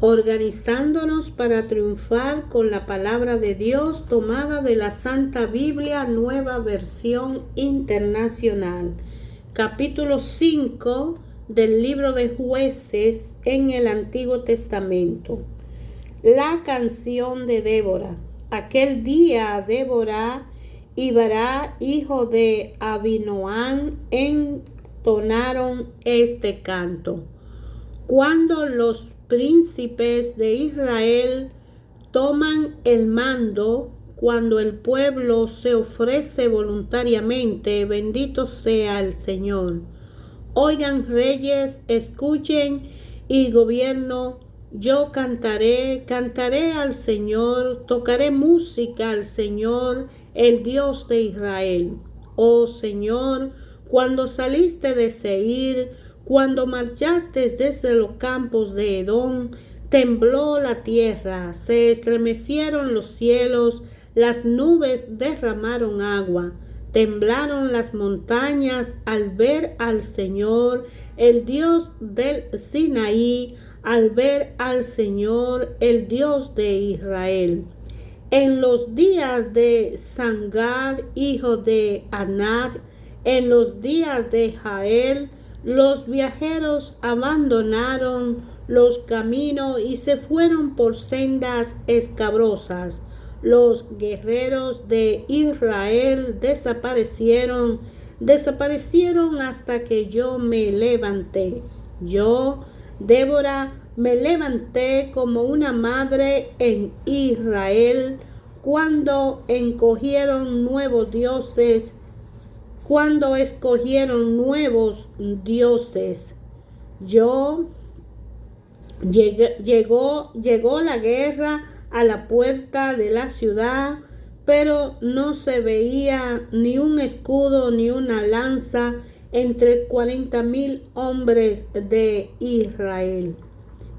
organizándonos para triunfar con la palabra de Dios tomada de la Santa Biblia, Nueva Versión Internacional. Capítulo 5 del libro de Jueces en el Antiguo Testamento. La canción de Débora. Aquel día Débora y Bará, hijo de Abinoam, entonaron este canto. Cuando los príncipes de Israel toman el mando, cuando el pueblo se ofrece voluntariamente, bendito sea el Señor. Oigan, reyes, escuchen, y gobierno, yo cantaré al Señor, tocaré música al Señor, el Dios de Israel. Oh Señor, cuando saliste de Seir, cuando marchaste desde los campos de Edom, tembló la tierra, se estremecieron los cielos, las nubes derramaron agua, temblaron las montañas al ver al Señor, el Dios del Sinaí, al ver al Señor, el Dios de Israel. En los días de Sangar, hijo de Anat, en los días de Jael, los viajeros abandonaron los caminos y se fueron por sendas escabrosas. Los guerreros de Israel desaparecieron hasta que yo me levanté. Yo, Débora, me levanté como una madre en Israel cuando escogieron nuevos dioses. Llegó la guerra a la puerta de la ciudad, pero no se veía ni un escudo ni una lanza entre 40,000 hombres de Israel.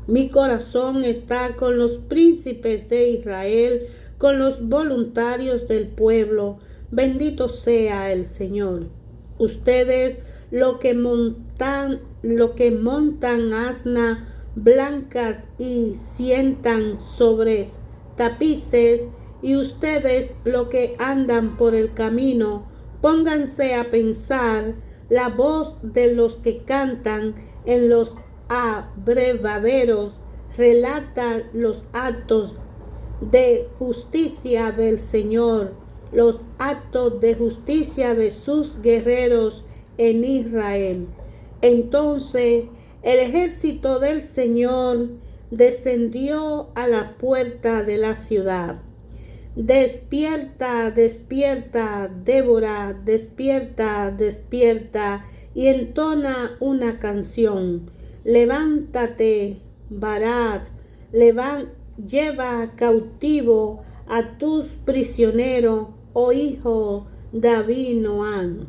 Mi corazón está con los príncipes de Israel, con los voluntarios del pueblo. Bendito sea el Señor. Ustedes lo que montan asna blancas y sientan sobre tapices, y ustedes lo que andan por el camino, pónganse a pensar la voz de los que cantan en los abrevaderos, relata los actos de justicia del Señor, los actos de justicia de sus guerreros en Israel. Entonces el ejército del Señor descendió a la puerta de la ciudad. Despierta, despierta, Débora, despierta, despierta, y entona una canción. Levántate, Barat, lleva cautivo a tus prisioneros, oh hijo de Abinoam.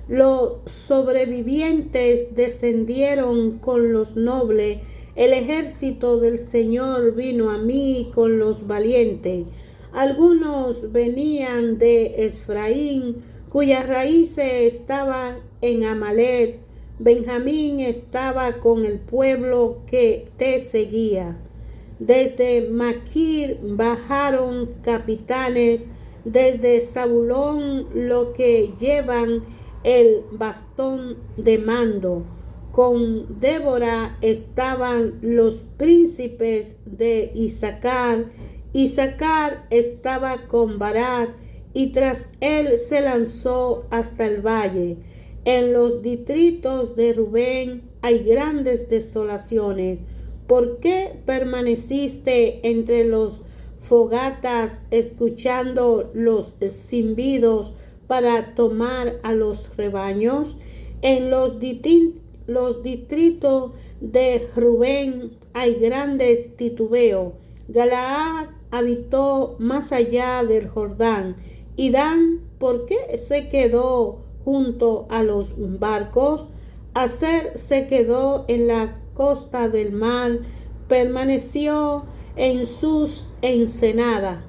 Los sobrevivientes descendieron con los nobles. El ejército del Señor vino a mí con los valientes. Algunos venían de Efraín, cuyas raíces estaban en Amalek. Benjamín estaba con el pueblo que te seguía. Desde Maquir bajaron capitanes, desde Zabulón lo que llevan el bastón de mando. Con Débora estaban los príncipes de Isaacar. Isaacar estaba con Barat, y tras él se lanzó hasta el valle. En los distritos de Rubén hay grandes desolaciones. ¿Por qué permaneciste entre los fogatas escuchando los silbidos para tomar a los rebaños? En los distritos de Rubén hay grandes titubeos. Galaad habitó más allá del Jordán. Y Dan, ¿por qué se quedó junto a los barcos? Aser se quedó en la costa del mar, permaneció en sus ensenadas.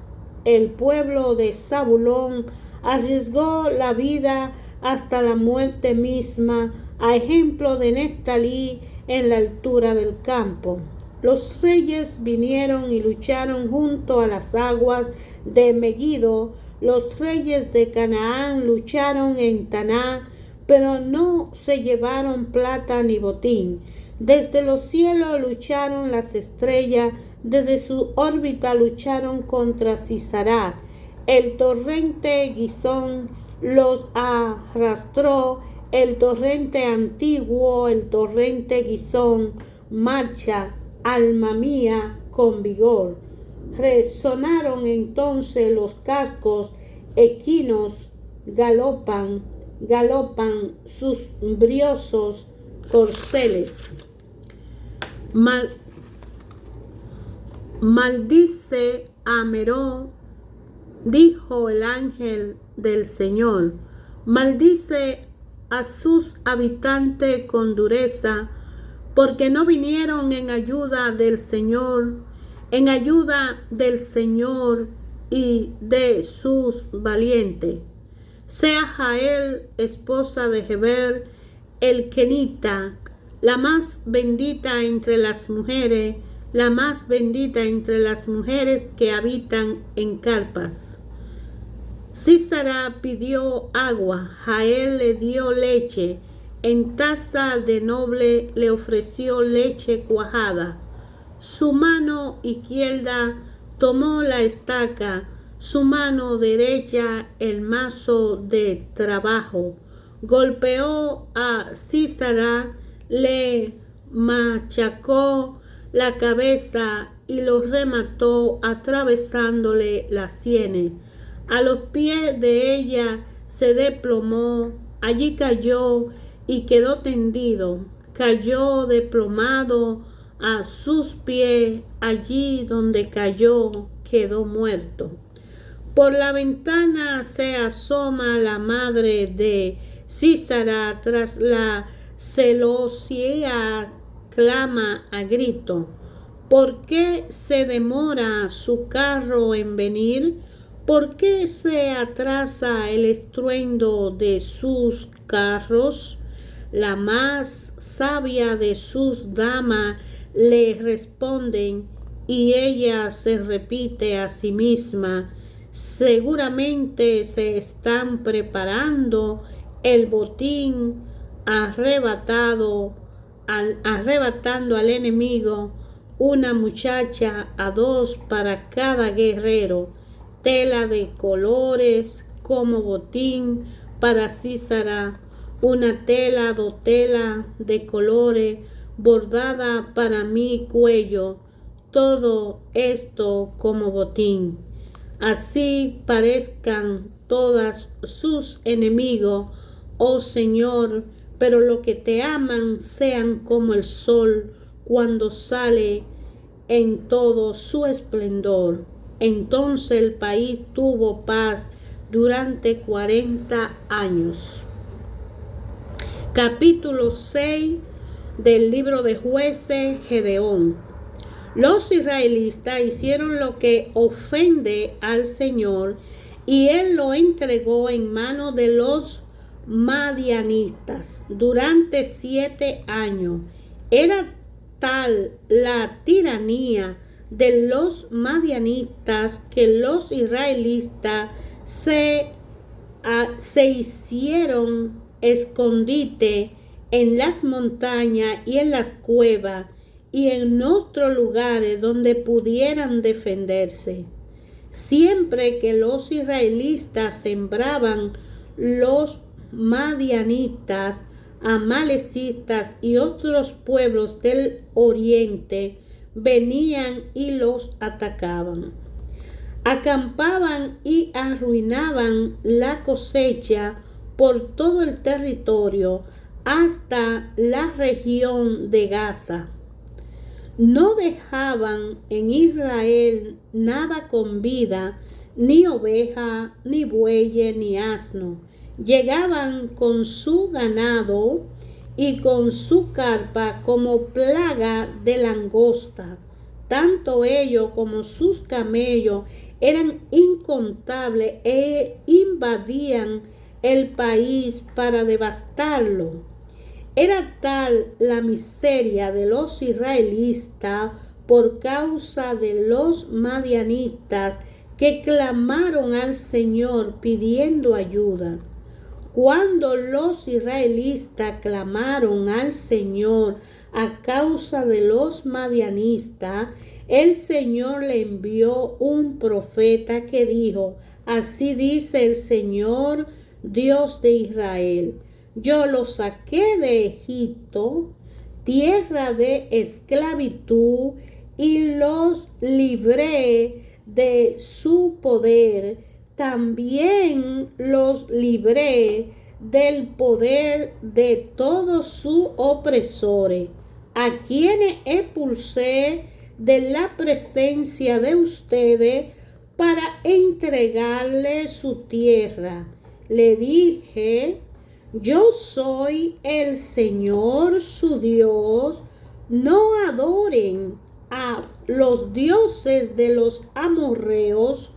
El pueblo de Zabulón arriesgó la vida hasta la muerte misma, a ejemplo de Neftalí en la altura del campo. Los reyes vinieron y lucharon junto a las aguas de Megiddo. Los reyes de Canaán lucharon en Taná, pero no se llevaron plata ni botín. Desde los cielos lucharon las estrellas, desde su órbita lucharon contra Sisará. El torrente Gizón los arrastró, el torrente antiguo, el torrente Gizón, marcha, alma mía, con vigor. Resonaron entonces los cascos equinos, galopan sus briosos corceles. Maldice a Meró, dijo el ángel del Señor. Maldice a sus habitantes con dureza, porque no vinieron en ayuda del Señor y de sus valientes. Sea Jael, esposa de Heber, el kenita, la más bendita entre las mujeres, que habitan en carpas. Sísara pidió agua, Jael le dio leche, en taza de noble le ofreció leche cuajada. Su mano izquierda tomó la estaca, su mano derecha el mazo de trabajo. Golpeó a Sísara, le machacó la cabeza y lo remató atravesándole las sienes. A los pies de ella se desplomó, allí cayó y quedó tendido. Cayó desplomado a sus pies, allí donde cayó quedó muerto. Por la ventana se asoma la madre de Sísara, tras la celosía clama a grito. ¿Por qué se demora su carro en venir? ¿Por qué se atrasa el estruendo de sus carros? La más sabia de sus damas le responden y ella se repite a sí misma: seguramente se están preparando el botín, arrebatando al enemigo una muchacha a dos para cada guerrero, tela de colores como botín para Sísara, una tela dotela de colores bordada para mi cuello, todo esto como botín. Así parezcan todas sus enemigos, oh Señor, pero los que te aman sean como el sol cuando sale en todo su esplendor. Entonces el país tuvo paz durante 40 años. Capítulo 6 del libro de Jueces, Gedeón. Los israelitas hicieron lo que ofende al Señor y él lo entregó en manos de los madianitas durante 7 años. Era tal la tiranía de los madianitas que los israelitas se hicieron escondite en las montañas y en las cuevas y en otros lugares donde pudieran defenderse. Siempre que los israelitas sembraban, los madianitas, amalecistas y otros pueblos del oriente venían y los atacaban. Acampaban y arruinaban la cosecha por todo el territorio hasta la región de Gaza. No dejaban en Israel nada con vida, ni oveja, ni buey, ni asno. Llegaban con su ganado y con su carpa como plaga de langosta. Tanto ellos como sus camellos eran incontables e invadían el país para devastarlo. Era tal la miseria de los israelitas por causa de los madianitas que clamaron al Señor pidiendo ayuda. Cuando los israelitas clamaron al Señor a causa de los madianistas, el Señor le envió un profeta que dijo: así dice el Señor, Dios de Israel: yo los saqué de Egipto, tierra de esclavitud, y los libré de su poder. También los libré del poder de todos sus opresores, a quienes expulsé de la presencia de ustedes para entregarles su tierra. Le dije: yo soy el Señor su Dios. No adoren a los dioses de los amorreos,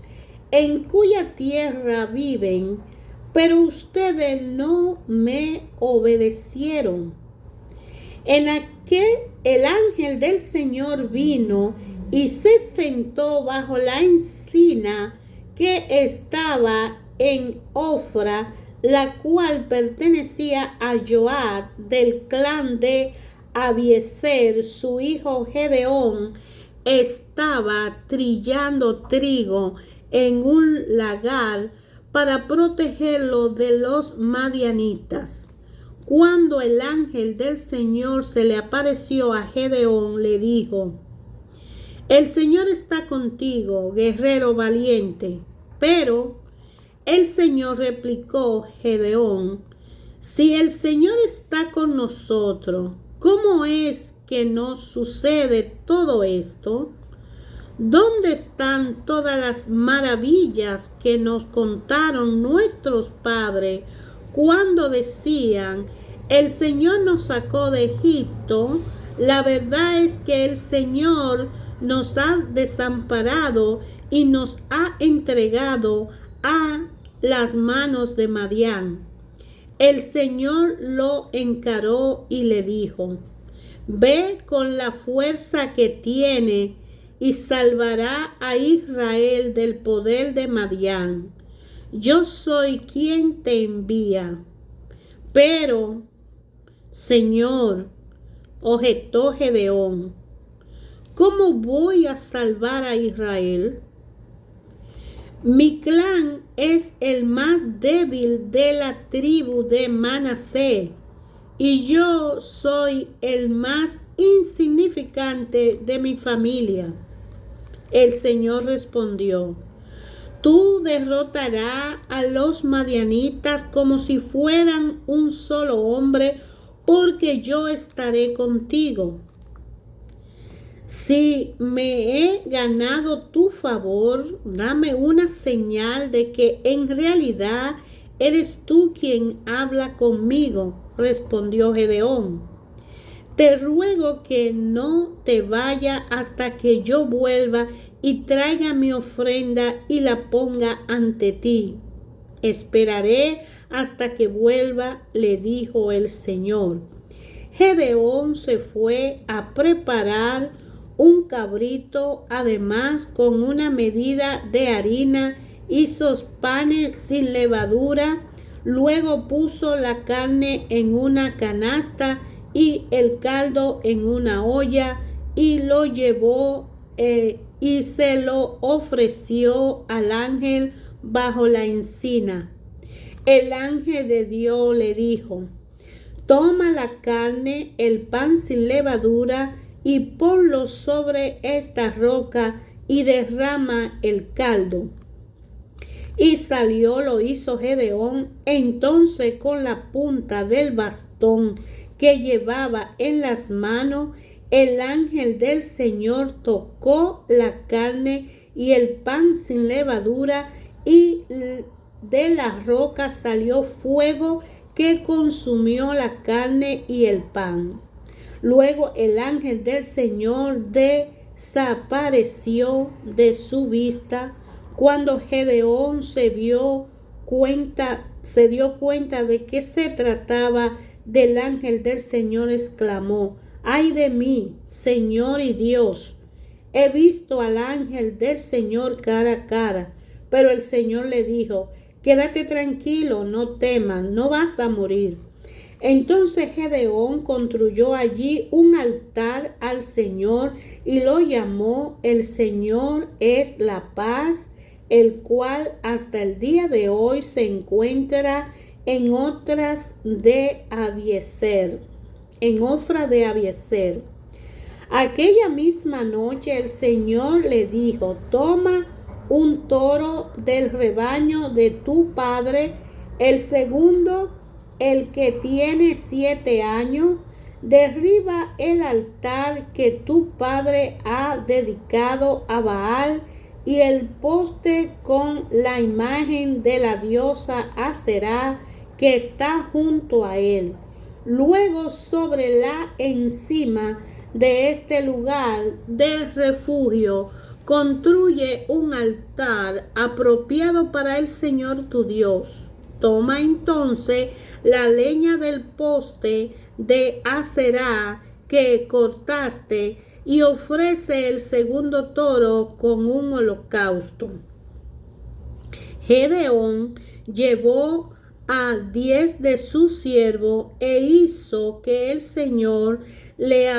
en cuya tierra viven, pero ustedes no me obedecieron. En aquel el ángel del Señor vino y se sentó bajo la encina que estaba en Ofra, la cual pertenecía a Joab del clan de Abiezer. Su hijo Gedeón estaba trillando trigo en un lagar para protegerlo de los madianitas. Cuando el ángel del Señor se le apareció a Gedeón, le dijo: el Señor está contigo, guerrero valiente. Pero el Señor replicó: Gedeón, si el Señor está con nosotros, ¿cómo es que nos sucede todo esto? ¿Dónde están todas las maravillas que nos contaron nuestros padres cuando decían: el Señor nos sacó de Egipto? La verdad es que el Señor nos ha desamparado y nos ha entregado a las manos de Madián. El Señor lo encaró y le dijo: ve con la fuerza que tiene y salvará a Israel del poder de Madián. Yo soy quien te envía. Pero, Señor, objetó Gedeón, ¿cómo voy a salvar a Israel? Mi clan es el más débil de la tribu de Manasés, y yo soy el más insignificante de mi familia. El Señor respondió: tú derrotarás a los madianitas como si fueran un solo hombre, porque yo estaré contigo. Si me he ganado tu favor, dame una señal de que en realidad eres tú quien habla conmigo, respondió Gedeón. Te ruego que no te vaya hasta que yo vuelva y traiga mi ofrenda y la ponga ante ti. Esperaré hasta que vuelva, le dijo el Señor. Gedeón se fue a preparar un cabrito, además con una medida de harina hizo panes sin levadura. Luego puso la carne en una canasta y el caldo en una olla, y lo llevó y se lo ofreció al ángel bajo la encina. El ángel de Dios le dijo: toma la carne, el pan sin levadura, y ponlo sobre esta roca y derrama el caldo. Y salió, lo hizo Gedeón. Entonces con la punta del bastón que llevaba en las manos, el ángel del Señor tocó la carne y el pan sin levadura, y de la roca salió fuego que consumió la carne y el pan. Luego el ángel del Señor desapareció de su vista. Cuando Gedeón se dio cuenta de que se trataba del ángel del Señor, exclamó: ¡ay de mí, Señor y Dios! he visto al ángel del Señor cara a cara. Pero el Señor le dijo, quédate tranquilo, no temas, no vas a morir. Entonces Gedeón construyó allí un altar al Señor y lo llamó El Señor es la paz, el cual hasta el día de hoy se encuentra en Ofra de Abiezer. Aquella misma noche el Señor le dijo, toma un toro del rebaño de tu padre, el segundo, el que tiene 7 años, derriba el altar que tu padre ha dedicado a Baal y el poste con la imagen de la diosa Aserá que está junto a él. Luego sobre la encima de este lugar de refugio construye un altar apropiado para el Señor tu Dios. Toma entonces la leña del poste de Aserá que cortaste y ofrece el segundo toro con un holocausto. Gedeón llevó a 10 de sus siervos e hizo lo que el Señor le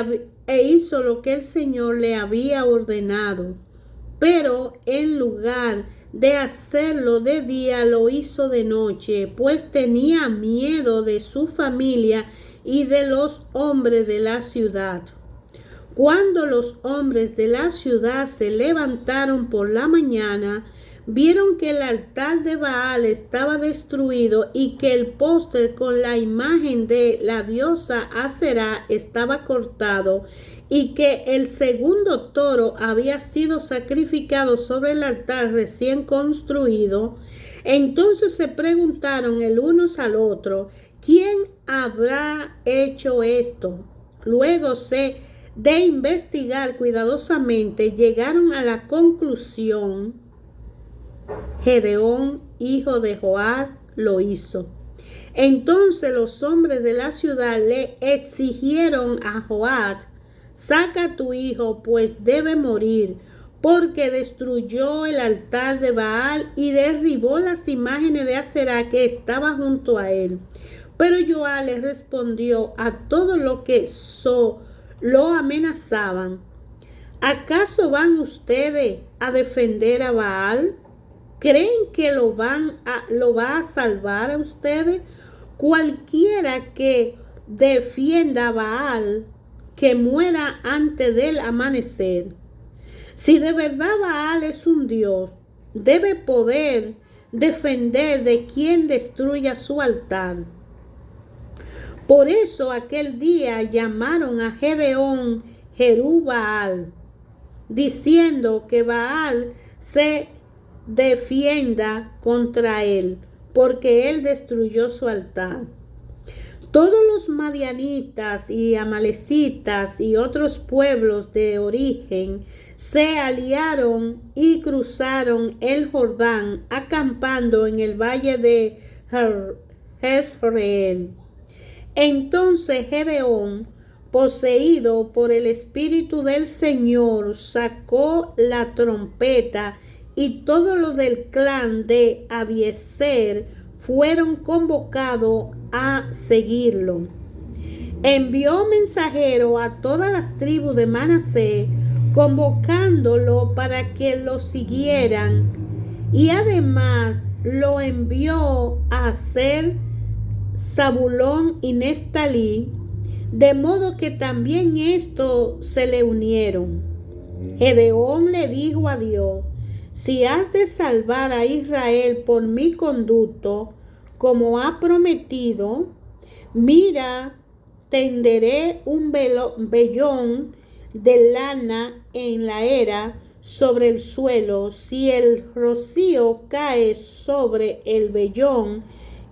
había ordenado. Pero en lugar de hacerlo de día, lo hizo de noche, pues tenía miedo de su familia y de los hombres de la ciudad. Cuando los hombres de la ciudad se levantaron por la mañana, vieron que el altar de Baal estaba destruido y que el poste con la imagen de la diosa Aserá estaba cortado y que el segundo toro había sido sacrificado sobre el altar recién construido. Entonces se preguntaron el unos al otro, ¿quién habrá hecho esto? Luego de investigar cuidadosamente, llegaron a la conclusión: Gedeón, hijo de Joás, lo hizo. Entonces los hombres de la ciudad le exigieron a Joás, saca a tu hijo, pues debe morir, porque destruyó el altar de Baal y derribó las imágenes de Aserá que estaba junto a él. Pero Joás le respondió a todos los que lo amenazaban, ¿acaso van ustedes a defender a Baal? ¿Creen que lo va a salvar a ustedes? Cualquiera que defienda a Baal, que muera antes del amanecer. Si de verdad Baal es un dios, debe poder defender de quien destruya su altar. Por eso aquel día llamaron a Gedeón Jerubbaal, diciendo que Baal se defienda contra él, porque él destruyó su altar. Todos los madianitas y amalecitas y otros pueblos de origen se aliaron y cruzaron el Jordán, acampando en el valle de Jezreel. Entonces Gedeón, poseído por el Espíritu del Señor, sacó la trompeta y todos los del clan de Abiezer fueron convocados a seguirlo. Envió mensajero a todas las tribus de Manasés, convocándolo para que lo siguieran, y además lo envió a hacer Zabulón y Neftalí, de modo que también estos se le unieron. Gedeón le dijo a Dios: si has de salvar a Israel por mi conducto, como ha prometido, mira, tenderé un vellón de lana en la era sobre el suelo. Si el rocío cae sobre el vellón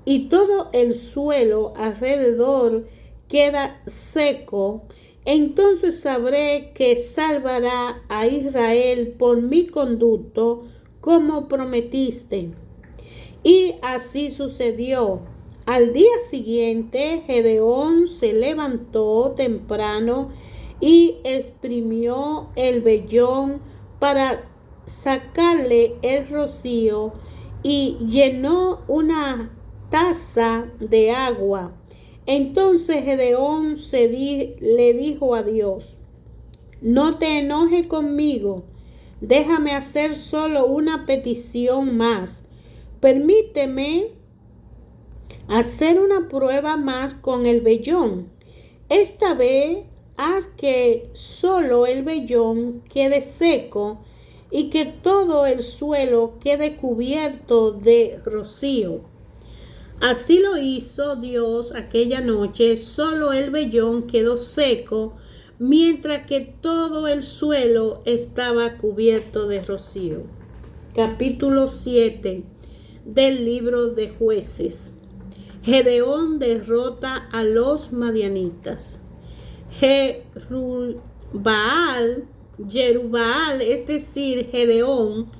y todo el suelo alrededor queda seco, entonces sabré que salvará a Israel por mi conducto, como prometiste. Y así sucedió. Al día siguiente, Gedeón se levantó temprano y exprimió el vellón para sacarle el rocío y llenó una taza de agua. Entonces Gedeón le dijo a Dios: no te enojes conmigo, déjame hacer solo una petición más. Permíteme hacer una prueba más con el vellón. Esta vez haz que solo el vellón quede seco y que todo el suelo quede cubierto de rocío. Así lo hizo Dios aquella noche. Solo el vellón quedó seco, mientras que todo el suelo estaba cubierto de rocío. Capítulo 7 del libro de Jueces. Gedeón derrota a los madianitas. Jerubbaal, es decir, Gedeón,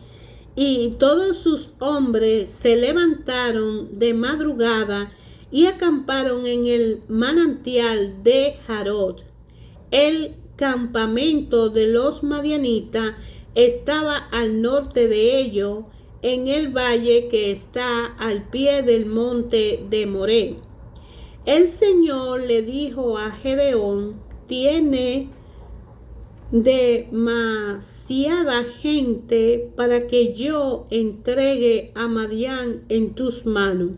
y todos sus hombres se levantaron de madrugada y acamparon en el manantial de Jarod. El campamento de los madianitas estaba al norte de ellos, en el valle que está al pie del monte de Moré. El Señor le dijo a Gedeón: tiene demasiada gente para que yo entregue a Madián en tus manos,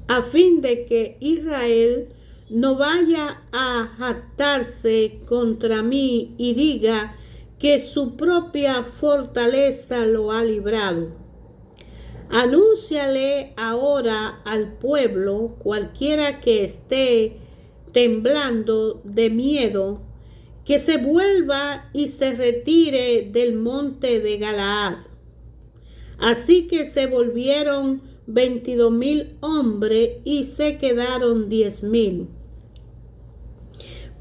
a fin de que Israel no vaya a jactarse contra mí y diga que su propia fortaleza lo ha librado. Anúnciale ahora al pueblo, cualquiera que esté temblando de miedo, que se vuelva y se retire del monte de Galaad. Así que se volvieron 22,000 hombres y se quedaron 10,000.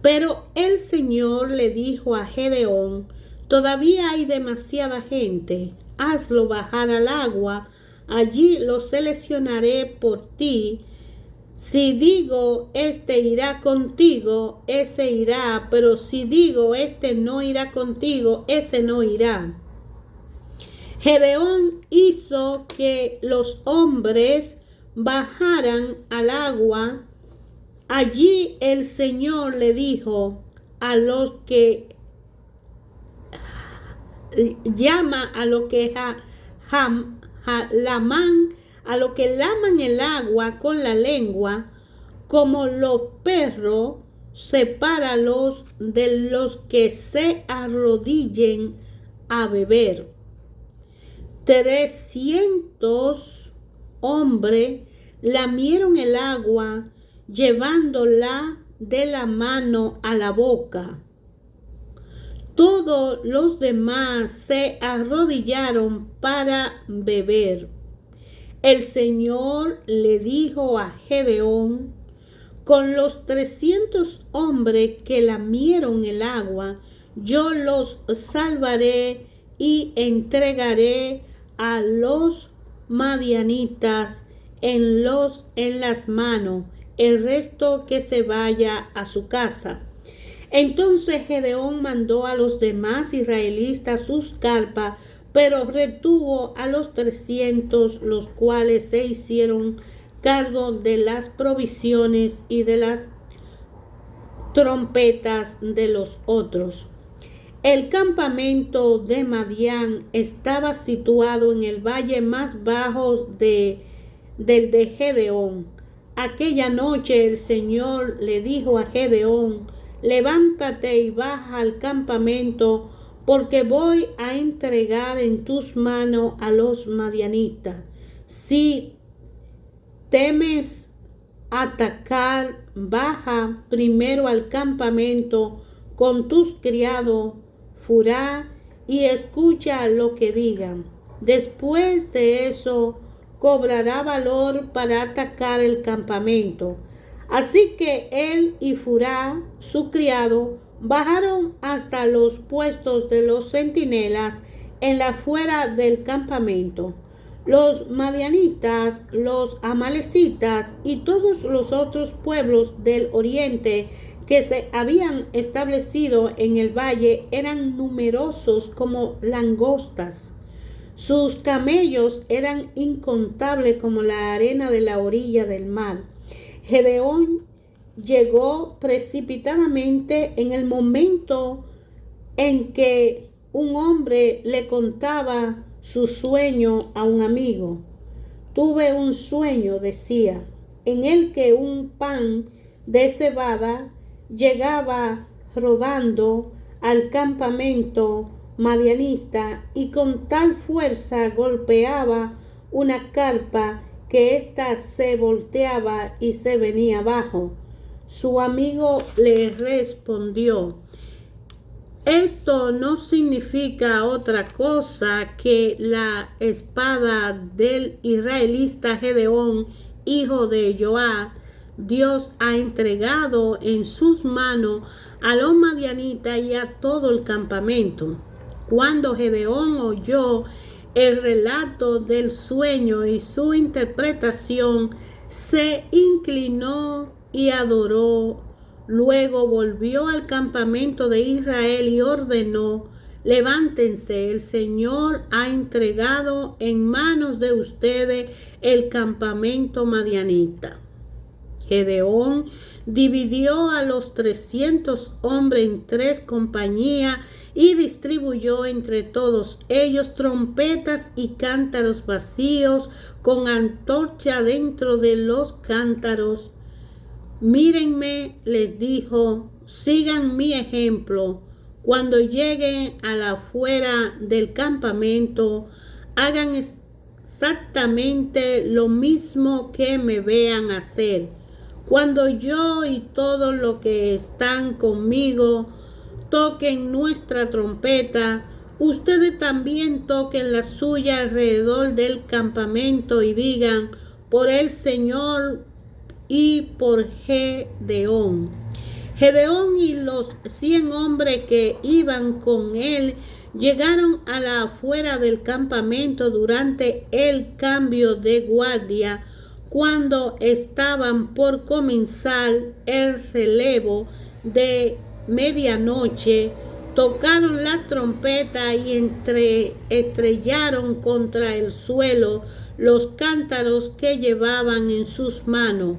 Pero el Señor le dijo a Gedeón: todavía hay demasiada gente, hazlo bajar al agua, allí lo seleccionaré por ti. Si digo, este irá contigo, ese irá, pero si digo, este no irá contigo, ese no irá. Gedeón hizo que los hombres bajaran al agua. Allí el Señor le dijo a los que laman el agua con la lengua, como los perros, sepáralos de los que se arrodillen a beber. 300 hombres lamieron el agua, llevándola de la mano a la boca. Todos los demás se arrodillaron para beber. El Señor le dijo a Gedeón: con los 300 hombres que lamieron el agua, yo los salvaré y entregaré a los madianitas en las manos, el resto que se vaya a su casa. Entonces Gedeón mandó a los demás israelitas sus carpas, pero retuvo a los 300, los cuales se hicieron cargo de las provisiones y de las trompetas de los otros. El campamento de Madián estaba situado en el valle más bajo del de Gedeón. Aquella noche el Señor le dijo a Gedeón: levántate y baja al campamento, porque voy a entregar en tus manos a los madianitas. Si temes atacar, baja primero al campamento con tus criados, Furá, y escucha lo que digan. Después de eso, cobrará valor para atacar el campamento. Así que él y Furá, su criado, bajaron hasta los puestos de los centinelas en la afuera del campamento. Los madianitas, los amalecitas y todos los otros pueblos del oriente que se habían establecido en el valle eran numerosos como langostas. Sus camellos eran incontables como la arena de la orilla del mar. Gedeón llegó precipitadamente en el momento en que un hombre le contaba su sueño a un amigo. Tuve un sueño, decía, en el que un pan de cebada llegaba rodando al campamento madianista y con tal fuerza golpeaba una carpa que ésta se volteaba y se venía abajo. Su amigo le respondió: esto no significa otra cosa que la espada del israelita Gedeón, hijo de Joab. Dios ha entregado en sus manos a los madianitas y a todo el campamento. Cuando Gedeón oyó el relato del sueño y su interpretación, se inclinó y adoró. Luego volvió al campamento de Israel y ordenó: levántense, el Señor ha entregado en manos de ustedes el campamento madianita. Gedeón dividió a los 300 hombres en 3 compañías y distribuyó entre todos ellos trompetas y cántaros vacíos con antorcha dentro de los cántaros. Mírenme, les dijo, sigan mi ejemplo. Cuando lleguen a la afuera del campamento, hagan exactamente lo mismo que me vean hacer. Cuando yo y todos los que están conmigo toquen nuestra trompeta, ustedes también toquen la suya alrededor del campamento y digan: por el Señor y por Gedeón. Gedeón y los 100 hombres que iban con él llegaron a la afuera del campamento durante el cambio de guardia, cuando estaban por comenzar el relevo de medianoche. Tocaron la trompeta y estrellaron contra el suelo los cántaros que llevaban en sus manos.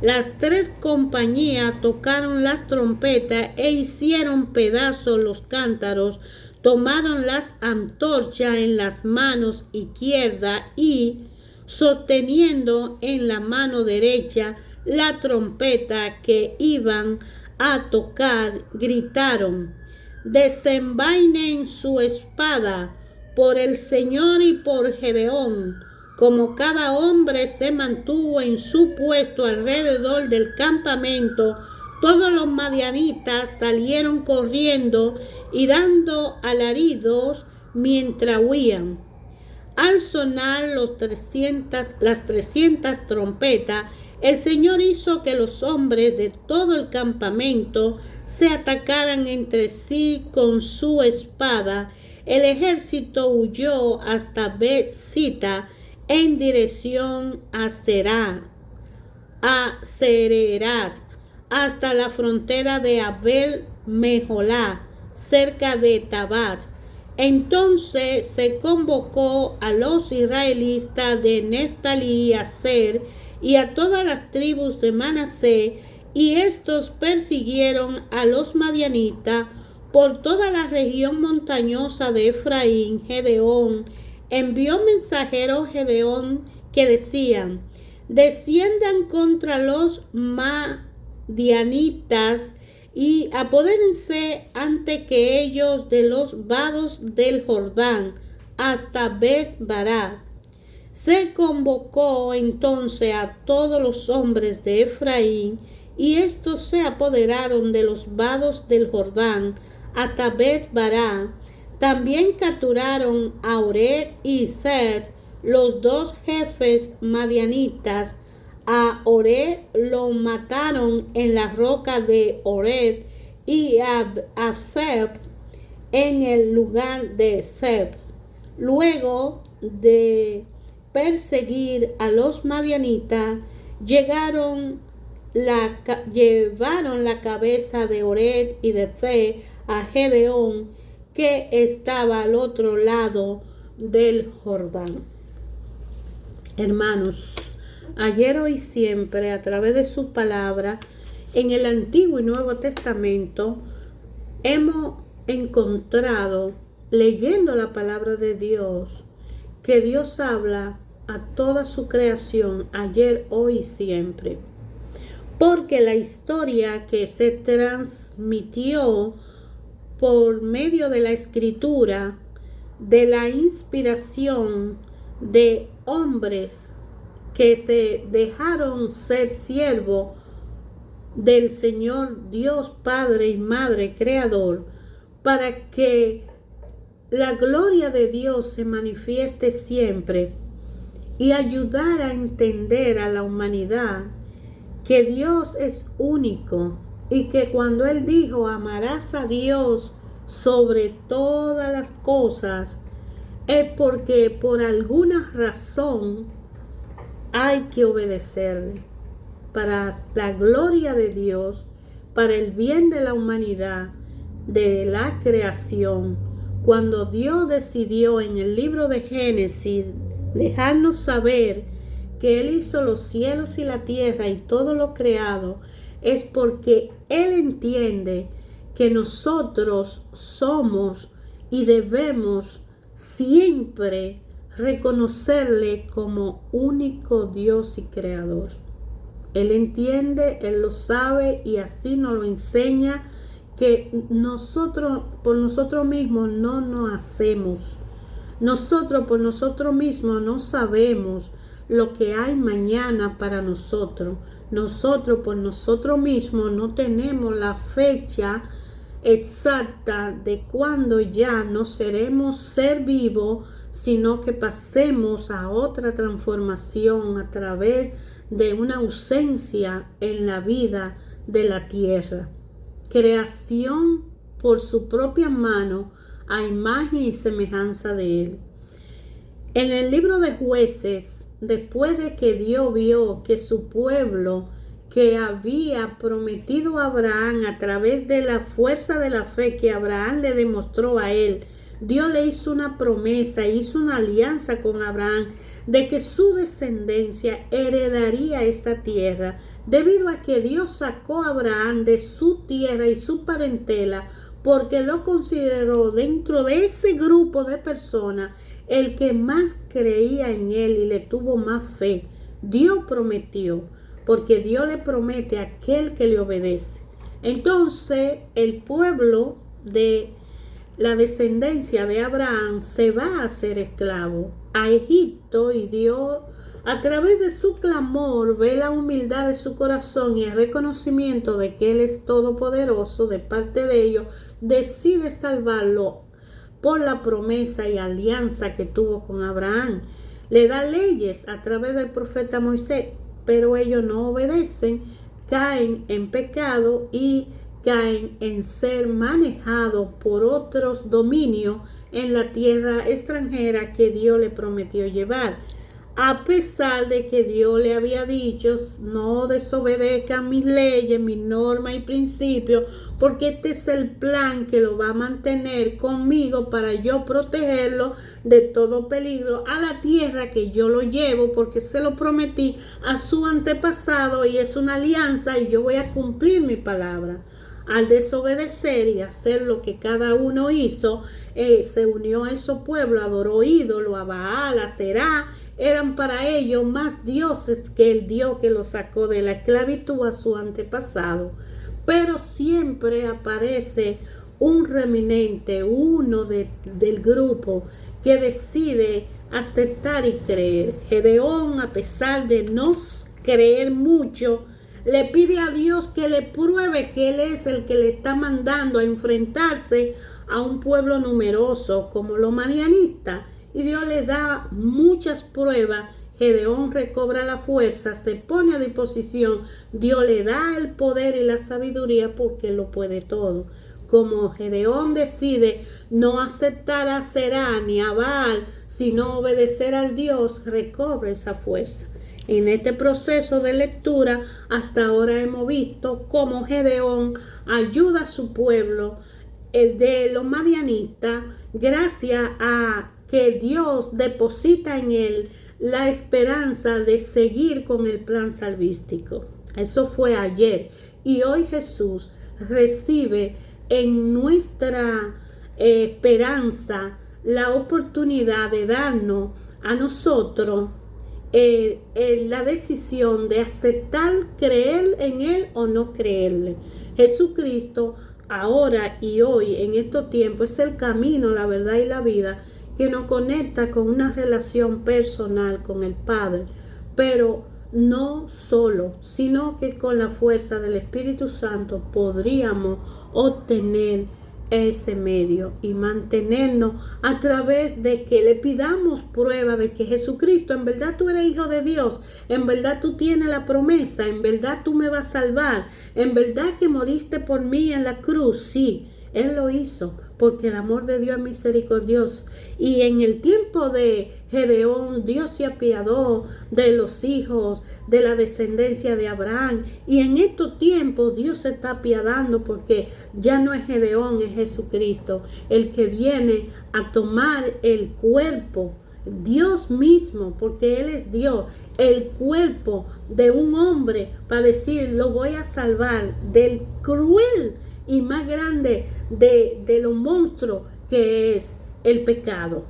Las 3 compañías tocaron las trompetas e hicieron pedazos los cántaros. Tomaron las antorchas en las manos izquierda y, sosteniendo en la mano derecha la trompeta que iban a tocar, gritaron: desenvainen su espada por el Señor y por Gedeón. Como cada hombre se mantuvo en su puesto alrededor del campamento, todos los madianitas salieron corriendo y dando alaridos mientras huían. Al sonar las 300 trompetas, el Señor hizo que los hombres de todo el campamento se atacaran entre sí con su espada. El ejército huyó hasta Bet-Sita en dirección a Sererat, hasta la frontera de Abel-Meholá, cerca de Tabat. Entonces se convocó a los israelitas de Neftalí y Aser y a todas las tribus de Manasés, y estos persiguieron a los madianitas por toda la región montañosa de Efraín. Gedeón envió mensajeros Gedeón que decían: desciendan contra los madianitas y apodérense ante que ellos de los vados del Jordán hasta Beth-bará. Se convocó entonces a todos los hombres de Efraín, y estos se apoderaron de los vados del Jordán hasta Beth-bará. También capturaron a Oreb y Seth, los 2 jefes madianitas. A Oreb lo mataron en la roca de Oreb y a Seth en el lugar de Seth. Luego de perseguir a los madianitas, llegaron llevaron la cabeza de Oreb y de Zeb a Gedeón, que estaba al otro lado del Jordán. Hermanos, ayer, hoy, siempre, a través de su palabra, en el Antiguo y Nuevo Testamento, hemos encontrado, leyendo la palabra de Dios, que Dios habla a toda su creación, ayer, hoy y siempre. Porque la historia que se transmitió por medio de la escritura, de la inspiración de hombres que se dejaron ser siervos del Señor Dios Padre y Madre Creador, para que la gloria de Dios se manifieste siempre y ayudar a entender a la humanidad que Dios es único y que cuando Él dijo amarás a Dios sobre todas las cosas, es porque por alguna razón hay que obedecerle para la gloria de Dios, para el bien de la humanidad, de la creación. Cuando Dios decidió en el libro de Génesis dejarnos saber que Él hizo los cielos y la tierra y todo lo creado, es porque Él entiende que nosotros somos y debemos siempre reconocerle como único Dios y creador. Él entiende, Él lo sabe y así nos lo enseña, que nosotros por nosotros mismos no nos hacemos. Nosotros por nosotros mismos no sabemos lo que hay mañana para nosotros. Nosotros por nosotros mismos no tenemos la fecha exacta de cuando ya no seremos ser vivos, sino que pasemos a otra transformación a través de una ausencia en la vida de la tierra. Creación por su propia mano a imagen y semejanza de Él. En el libro de Jueces, después de que Dios vio que su pueblo, que había prometido a Abraham a través de la fuerza de la fe que Abraham le demostró a él, Dios le hizo una promesa, hizo una alianza con Abraham de que su descendencia heredaría esta tierra, debido a que Dios sacó a Abraham de su tierra y su parentela, porque lo consideró dentro de ese grupo de personas el que más creía en él y le tuvo más fe. Dios prometió, porque Dios le promete a aquel que le obedece. Entonces el pueblo de la descendencia de Abraham se va a hacer esclavo a Egipto, y Dios, a través de su clamor, ve la humildad de su corazón y el reconocimiento de que Él es todopoderoso de parte de ellos, decide salvarlo por la promesa y alianza que tuvo con Abraham. Le da leyes a través del profeta Moisés, pero ellos no obedecen, caen en pecado y caen en ser manejados por otros dominios en la tierra extranjera que Dios le prometió llevar. A pesar de que Dios le había dicho, no desobedezcan mis leyes, mis normas y principios, porque este es el plan que lo va a mantener conmigo para yo protegerlo de todo peligro a la tierra que yo lo llevo, porque se lo prometí a su antepasado y es una alianza y yo voy a cumplir mi palabra. Al desobedecer y hacer lo que cada uno hizo, se unió a esos pueblos, adoró ídolo, a Baal, a Será. Eran para ellos más dioses que el Dios que los sacó de la esclavitud a su antepasado. Pero siempre aparece un remanente, uno del grupo que decide aceptar y creer. Gedeón, a pesar de no creer mucho, le pide a Dios que le pruebe que Él es el que le está mandando a enfrentarse a un pueblo numeroso como los madianistas. Y Dios le da muchas pruebas. Gedeón recobra la fuerza, se pone a disposición. Dios le da el poder y la sabiduría porque lo puede todo. Como Gedeón decide no aceptar a Será ni a Baal, sino obedecer al Dios, recobra esa fuerza. En este proceso de lectura, hasta ahora hemos visto cómo Gedeón ayuda a su pueblo de los madianitas gracias a que Dios deposita en él la esperanza de seguir con el plan salvístico. Eso fue ayer. Y hoy Jesús recibe en nuestra esperanza la oportunidad de darnos a nosotros la decisión de aceptar creer en Él o no creerle. Jesucristo ahora y hoy en estos tiempos es el camino, la verdad y la vida que nos conecta con una relación personal con el Padre, pero no solo, sino que con la fuerza del Espíritu Santo podríamos obtener ese medio y mantenernos a través de que le pidamos prueba de que Jesucristo, en verdad tú eres hijo de Dios, en verdad tú tienes la promesa, en verdad tú me vas a salvar, en verdad que moriste por mí en la cruz. Sí, Él lo hizo porque el amor de Dios es misericordioso. Y en el tiempo de Gedeón, Dios se apiadó de los hijos de la descendencia de Abraham. Y en estos tiempos Dios se está apiadando porque ya no es Gedeón, es Jesucristo, el que viene a tomar el cuerpo, Dios mismo, porque Él es Dios, el cuerpo de un hombre para decir, lo voy a salvar del cruel y más grande de los monstruos que es el pecado.